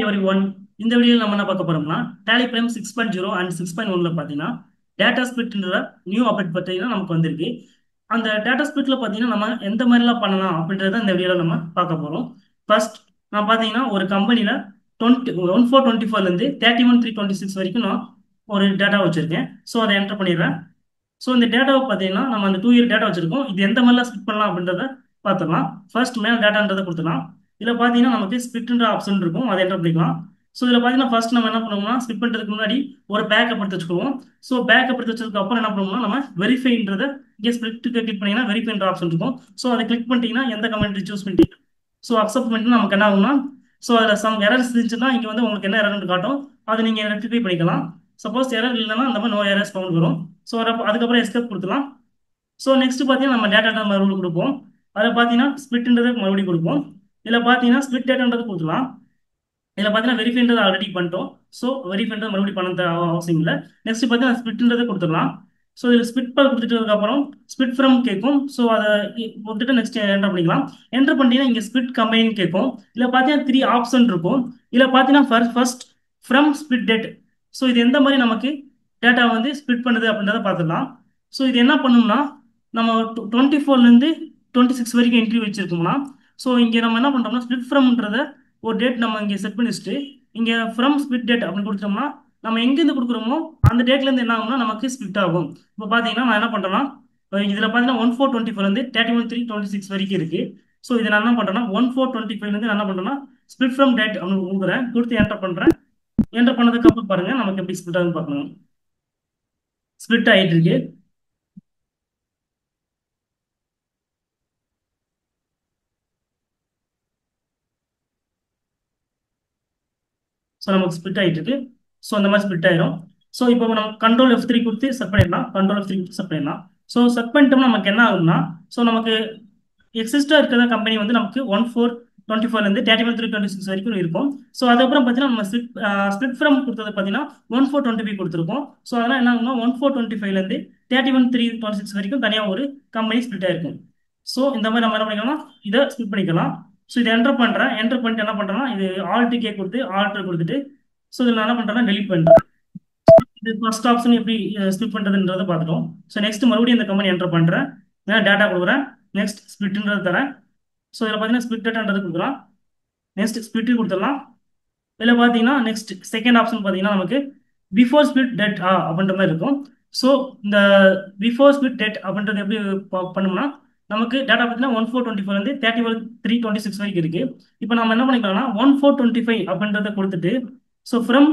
Every one. இந்த வீடியோவில் நம்ம என்ன பார்க்க போறோம்னா டேலி பிரைம் 6.0 அண்ட் 6.1ல பார்த்தீங்கன்னா டேட்டா ஸ்பிளிட்ன்ற நியூ அப்டேட் பார்த்தீங்கன்னா நமக்கு வந்திருக்கு. அந்த டேட்டா ஸ்பிளிட்ல பார்த்தீங்கன்னா நம்ம எந்த மாதிரிலாம் பண்ணலாம் அப்படின்றத இந்த வீடியோவில் நம்ம பார்க்க போகிறோம். ஃபர்ஸ்ட் நான் பார்த்தீங்கன்னா ஒரு கம்பெனியில் 1424லேருந்து 31/3/26 வரைக்கும் நான் ஒரு டேட்டா வச்சிருக்கேன். ஸோ அதை என்டர் பண்ணிடுறேன். ஸோ இந்த டேட்டாவை பார்த்தீங்கன்னா நம்ம அந்த 2 இயர் டேட்டா வச்சிருக்கோம். இது எந்த மாதிரிலாம் ஸ்பிட் பண்ணலாம் அப்படின்றத பார்த்துக்கலாம். ஃபர்ஸ்ட் மேல் டேட்டான்றதை கொடுத்துக்கலாம். இதில் பார்த்தீங்கன்னா நமக்கு ஸ்பிட்ன்ற ஆப்ஷன் இருக்கும், அதை என்டர் பண்ணிக்கலாம். ஸோ இதில் பார்த்தீங்கன்னா ஃபர்ஸ்ட் நம்ம என்ன பண்ணுவோம்னா ஸ்பிட் பண்ணுறதுக்கு முன்னாடி ஒரு பேக்கப் எடுத்து வச்சுக்குவோம். ஸோ பேக்கப் எடுத்து வச்சதுக்கு அப்புறம் என்ன பண்ணுவோம்னா நம்ம வெரிஃபைன்றதை இங்கே ஸ்பிளிட்டுக்கு கிளிக் பண்ணீங்கன்னா வெரிஃபைன்ற ஆப்ஷன் இருக்கும். ஸோ அதை கிளிக் பண்ணிட்டீங்கன்னா எந்த கமெண்ட் சூஸ் பண்ணிட்டீங்க ஸோ அக்செப்ட் பண்ணிட்டு நமக்கு என்ன ஆகும்னா ஸோ அதில் சம் எரர்ஸ் இருந்துச்சுன்னா இங்கே வந்து உங்களுக்கு என்ன எரர்னு காட்டும், அதை நீங்கள் ரெக்டிஃபை பண்ணிக்கலாம். சப்போஸ் எரர் இல்லைன்னா அந்த மாதிரி நோ எரர்ஸ் ஃபவுண்ட் வரும். ஸோ அதுக்கப்புறம் எஸ்கேப் கொடுத்துலாம். ஸோ நெக்ஸ்ட் பார்த்தீங்கன்னா நம்ம டேட்டா மறுபடியும் கொடுப்போம். அதில் பார்த்தீங்கன்னா ஸ்பிட்ன்றது மறுபடியும் கொடுப்போம். இதில் பார்த்தீங்கன்னா ஸ்பிட் டேட்டான்றது கொடுத்துலாம். இதில் பார்த்தீங்கன்னா வெரிஃபைன்றது ஆல்ரெடி பண்ணிட்டோம். ஸோ வெரிஃபைன்றது மறுபடியும் பண்ண அவசியம் இல்லை. நெக்ஸ்ட் பார்த்தீங்கன்னா ஸ்பிட்ன்றதை கொடுத்துடலாம். ஸோ இதில் ஸ்பிட் பால் கொடுத்துட்டதுக்கப்புறம் ஸ்பிட் ஃப்ரம் கேட்கும். ஸோ அதை கொடுத்துட்டு நெக்ஸ்ட் என்டர் பண்ணிக்கலாம். என்டர் பண்ணிட்டீங்கன்னா இங்கே ஸ்பிட் கம்பெனின்னு கேட்கும். இதில் பார்த்தீங்கன்னா 3 ஆப்ஷன் இருக்கும். இதில் பார்த்தீங்கன்னா first from spit date. So இது எந்த மாதிரி நமக்கு டேட்டா வந்து ஸ்பிட் பண்ணுது அப்படின்றத பார்த்துக்கலாம். ஸோ இது என்ன பண்ணணும்னா நம்ம 24லேருந்து 26 வரைக்கும் என்ட்ரி வச்சிருக்கோம்னா ஸோ இங்கே நம்ம என்ன பண்ணுறோம்னா ஸ்பிட் ஃப்ரம்ன்றத ஒரு டேட் நம்ம இங்கே செட் பண்ணி வச்சுட்டு இங்கே ஃப்ரம் ஸ்பிட் டேட் அப்படின்னு கொடுத்தோம்னா நம்ம எங்கேருந்து கொடுக்குறோமோ அந்த டேட்லேருந்து என்ன ஆகும்னா நமக்கு ஸ்பிட் ஆகும். இப்போ பார்த்தீங்கன்னா நான் என்ன பண்ணுறேன்னா இதில் பார்த்தீங்கன்னா 1424லேருந்து 31/3/26 வரைக்கும் இருக்குது. ஸோ இதை நான் என்ன பண்ணுறேன்னா 1425லேருந்து நான் என்ன பண்ணுறேன்னா ஸ்பிட் ஃப்ரம் டேட் அப்படின்னு கொடுக்குறேன். கொடுத்து என்டர் பண்ணுறேன். என்டர் பண்ணதுக்கு அப்புறம் பாருங்க நமக்கு எப்படி ஸ்பிட் ஆகுதுன்னு பார்க்கணும். ஸ்பிட் ஆகிட்டு இருக்கு. ஸோ நமக்கு ஸ்பிட் ஆகிட்டு இருக்கு. ஸோ அந்த மாதிரி ஸ்பிட் ஆயிரும். ஸோ இப்போ நம்ம கண்ட்ரோல் F3 கொடுத்து செட் பண்ணிடலாம். கண்ட்ரோல் F3 கொடுத்து செட் பண்ணிடலாம். ஸோ செட் பண்ணிட்டோம்னா நமக்கு என்ன ஆகும்னா ஸோ நமக்கு எக்ஸிஸ்டாக இருக்கிற கம்பெனி வந்து நமக்கு 1424லேருந்து 31/3/26 வரைக்கும் இருக்கும். ஸோ அதுக்கப்புறம் பார்த்தீங்கன்னா நம்ம ஸ்பிட் ஃப்ரம் கொடுத்தது பார்த்தீங்கன்னா 1425 கொடுத்துருக்கோம். ஸோ அதெல்லாம் என்ன ஆகும்னா 1425லேருந்து 31/3/26 வரைக்கும் தனியாக ஒரு கம்பெனி ஸ்பிட் ஆயிருக்கும். ஸோ இந்த மாதிரி நம்ம என்ன பண்ணிக்கலாம், இதை ஸ்பிட் பண்ணிக்கலாம். ஸோ இதை என்டர் பண்ணுறேன். என்டர் பண்ணிட்டு என்ன பண்ணுறேன்னா இது ஆல்ட்டு கே கொடுத்து ஆல்டர் கொடுத்துட்டு ஸோ இதில் நான் என்ன பண்ணுறேன்னா டெலிட் பண்ணுறேன். இது ஃபர்ஸ்ட் ஆப்ஷன் எப்படி ஸ்பிட் பண்ணுறதுன்றதை பார்த்துட்டோம். ஸோ நெக்ஸ்ட் மறுபடியும் இந்த கம்பெனி என்டர் பண்ணுறேன். டேட்டா கொடுக்குறேன். நெக்ஸ்ட் ஸ்பிட்ன்றது தரேன். ஸோ இதில் பார்த்தீங்கன்னா ஸ்பிட் டேட்டான்றது கொடுக்குறோம். நெக்ஸ்ட் ஸ்பிட்டு கொடுத்துடலாம். இதில் பார்த்தீங்கன்னா நெக்ஸ்ட் செகண்ட் ஆப்ஷன் பார்த்தீங்கன்னா நமக்கு பிஃபோர் ஸ்பிட் டேட் அப்படின்ற மாதிரி இருக்கும். ஸோ இந்த பிஃபோர் ஸ்பிட் டேட் அப்படின்றது எப்படி பண்ணோம்னா நமக்கு டேட்டா பார்த்தீங்கன்னா 1424லேருந்து 31/3/26 வரைக்கும் இருக்கு. இப்போ நம்ம என்ன பண்ணிக்கலாம்னா 1425 அப்படின்றத கொடுத்துட்டு ஸோ ஃப்ரம்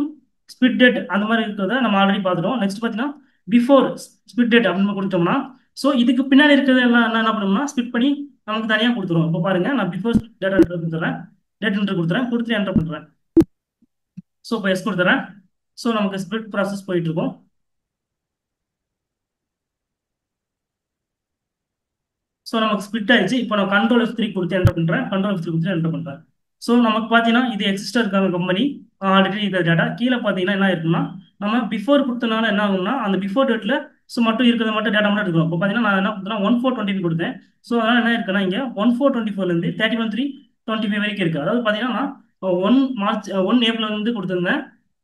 ஸ்பிட் டேட் அந்த மாதிரி இருக்கிறத நம்ம ஆல்ரெடி பார்த்துட்டோம். நெக்ஸ்ட் பார்த்தீங்கன்னா பிஃபோர் ஸ்பிட் டேட் அப்படின்னு கொடுத்தோம்னா ஸோ இதுக்கு பின்னாடி இருக்கிறது எல்லாம் என்ன பண்ணணும்னா ஸ்பிட் பண்ணி நமக்கு தனியாக கொடுத்துரும். இப்போ பாருங்க நான் பிஃபோர் ஸ்பிட் டேட்டா கொடுத்துறேன். டேட் என்ட்ரு கொடுத்துறேன். கொடுத்துட்டு என்டர் பண்ணுறேன். ஸோ இப்போ எஸ் கொடுத்துறேன். ஸோ நமக்கு ஸ்பிட் ப்ராசஸ் போயிட்டு இருக்கும். ஸோ நமக்கு ஸ்பிட் ஆயிடுச்சு. இப்போ நான் கண்ட்ரோல் F3 கொடுத்து என்டர் பண்ணுறேன். கண்ட்ரோல் F3 கொடுத்து என்டர் பண்ணுறேன். ஸோ நமக்கு பார்த்தீங்கன்னா இது எக்ஸிஸ்டாக இருக்கிற கம்பெனி ஆல்ரெடி இருக்கிற டேட்டா. கீழே பார்த்தீங்கன்னா என்ன இருக்குன்னா நம்ம பிஃபோர் கொடுத்தனால என்ன ஆகும்னா அந்த பிஃபோர் டேட்டில் ஸோ மட்டும் இருக்கிறத மட்டும் டேட்டா மட்டும் எடுக்கணும். இப்போ பார்த்தீங்கன்னா நான் என்ன கொடுத்தேன்னா 1425 கொடுத்தேன். ஸோ அதனால் என்ன இருக்குன்னா இங்கே 1424லேருந்து 31/3/25 வரைக்கும் இருக்குது. அதாவது பார்த்தீங்கன்னா நான் 1 ஏப்ரல் வந்து கொடுத்துருந்தேன்.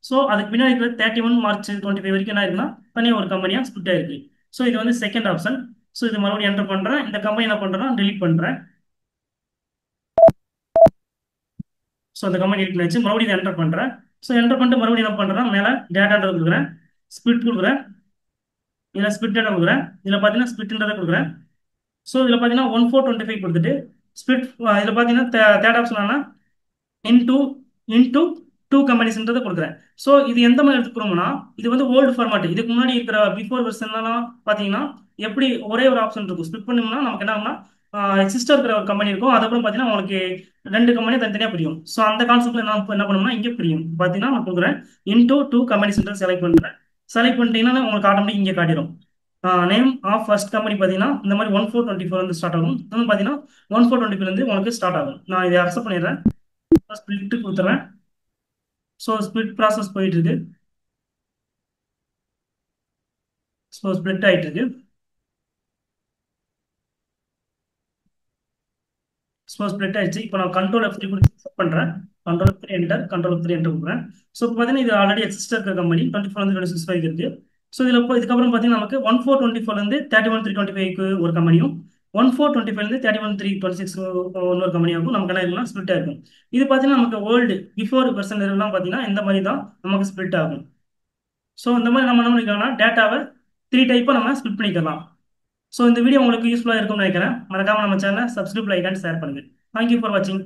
ஸோ அதுக்கு பின்னாடி இருக்கிற 31 மார்ச் 25 வரைக்கும் என்ன இருக்குன்னா தனியாக ஒரு கம்பெனியாக ஸ்பிட் ஆயிருக்கு. ஸோ இது வந்து செகண்ட் ஆப்ஷன். ஸோ இது மறுபடியும் என்டர் பண்ணுறேன். இந்த கம்பெனி என்ன பண்ணுறேன்னா டெலிட் பண்ணுறேன். ஸோ அந்த கம்பெனி டெலிட் பண்ணிச்சு. மறுபடியும் இதை என்டர் பண்ணுறேன். ஸோ என்டர் பண்ணிட்டு மறுபடியும் என்ன பண்ணுறேன் மேலே டேட்டான்றது கொடுக்குறேன். ஸ்பிட் கொடுக்குறேன். இதில் ஸ்பிட் டேட்டா கொடுக்குறேன். இதில் பார்த்தீங்கன்னா ஸ்பிட்ன்றதை கொடுக்குறேன். ஸோ இதில் பார்த்தீங்கன்னா 1425 கொடுத்துட்டு ஸ்பிட் இதில் பார்த்தீங்கன்னா தேர்ட் ஆப்ஷன் இன்டூ இன்டூ 2 கம்பெனிஸ்ன்றதை கொடுக்குறேன். ஸோ இது எந்த மாதிரி எடுத்துக்கிறோம்னா இது வந்து ஓல்டு ஃபார்மேட். இதுக்கு முன்னாடி இருக்கிற பிஃபோர் வெர்ஷன்லாம் பார்த்தீங்கன்னா எப்படி ஒரே ஒரு ஆப்ஷன் இருக்கும். ஸ்பிட் பண்ணோம்னா நமக்கு என்ன ஆகும்னா எக்ஸிஸ்டாக இருக்கிற ஒரு கம்பெனி இருக்கும். அதுக்கப்புறம் பார்த்தீங்கன்னா உங்களுக்கு 2 கம்பெனி தனித்தனியாக பிரியும். ஸோ அந்த கான்செப்ட்ல என்ன பண்ணணும்னா இங்கே பிரியும். பார்த்தீங்கன்னா நான் கொடுக்குறேன் இன்டூ 2 கம்பெனிஸ்ன்றதை செலக்ட் பண்ணுறேன். செலக்ட் பண்ணிட்டீங்கன்னா உங்களுக்கு ஆட்டோமேட்டிக் இங்கே காட்டிடும். நேம் ஆஃப் ஃபர்ஸ்ட் கம்பெனி பார்த்தீங்கன்னா இந்த மாதிரி 1424 வந்து ஸ்டார்ட் ஆகும். இன்னும் பார்த்தீங்கன்னா 1425 உங்களுக்கு ஸ்டார்ட் ஆகும். நான் இதை அக்செப்ட் பண்ணிடுறேன். ஸ்பிளிட் கொடுத்துறேன். ஸோ ஸ்பிளிட் ப்ராசஸ் போயிட்டு இருக்கு. ஸோ ஸ்பிளிட் ஆகிட்டு இருக்கு. ஸோ ஸ்பிளிட் ஆயிடுச்சு. இப்போ நான் கண்ட்ரோல் F3 கொடுத்து செட் பண்ணுறேன். கண்ட்ரோல் 3 என்டர் கொடுக்குறேன். ஸோ இப்போ பார்த்தீங்கன்னா இது ஆல்ரெடி எக்ஸிஸ்டாக இருக்க கம்பெனி 24 26 இருக்கு. ஸோ இதில் இப்போ இதுக்கப்புறம் பார்த்தீங்கன்னா நமக்கு 1424 31 325 ஒரு கம்பெனியும் 1425 31 326 இன்னொரு கம்பெனியாகும் நமக்கு என்ன இருக்குன்னா ஸ்பிளிட் ஆகும். இது பார்த்தீங்கன்னா நமக்கு ஓல்டு பிஃபோர் வெர்ஷன் எல்லாம் பார்த்தீங்கன்னா இந்த மாதிரி தான் நமக்கு ஸ்பிளிட் ஆகும். ஸோ இந்த மாதிரி நம்ம என்ன பண்ணிக்கலாம்னா டேட்டாவை 3 டைப்பாக நம்ம ஸ்பிளிட் பண்ணிக்கலாம். ஸோ இந்த வீடியோ உங்களுக்கு யூஸ்ஃபுல்லாக இருக்கும்னு நினைக்கிறேன். மறக்காம நம்ம சேனலை சப்ஸ்கிரைப், லைக் அண்ட் ஷேர் பண்ணுங்க. தேங்க்யூ ஃபார் வாட்சிங்.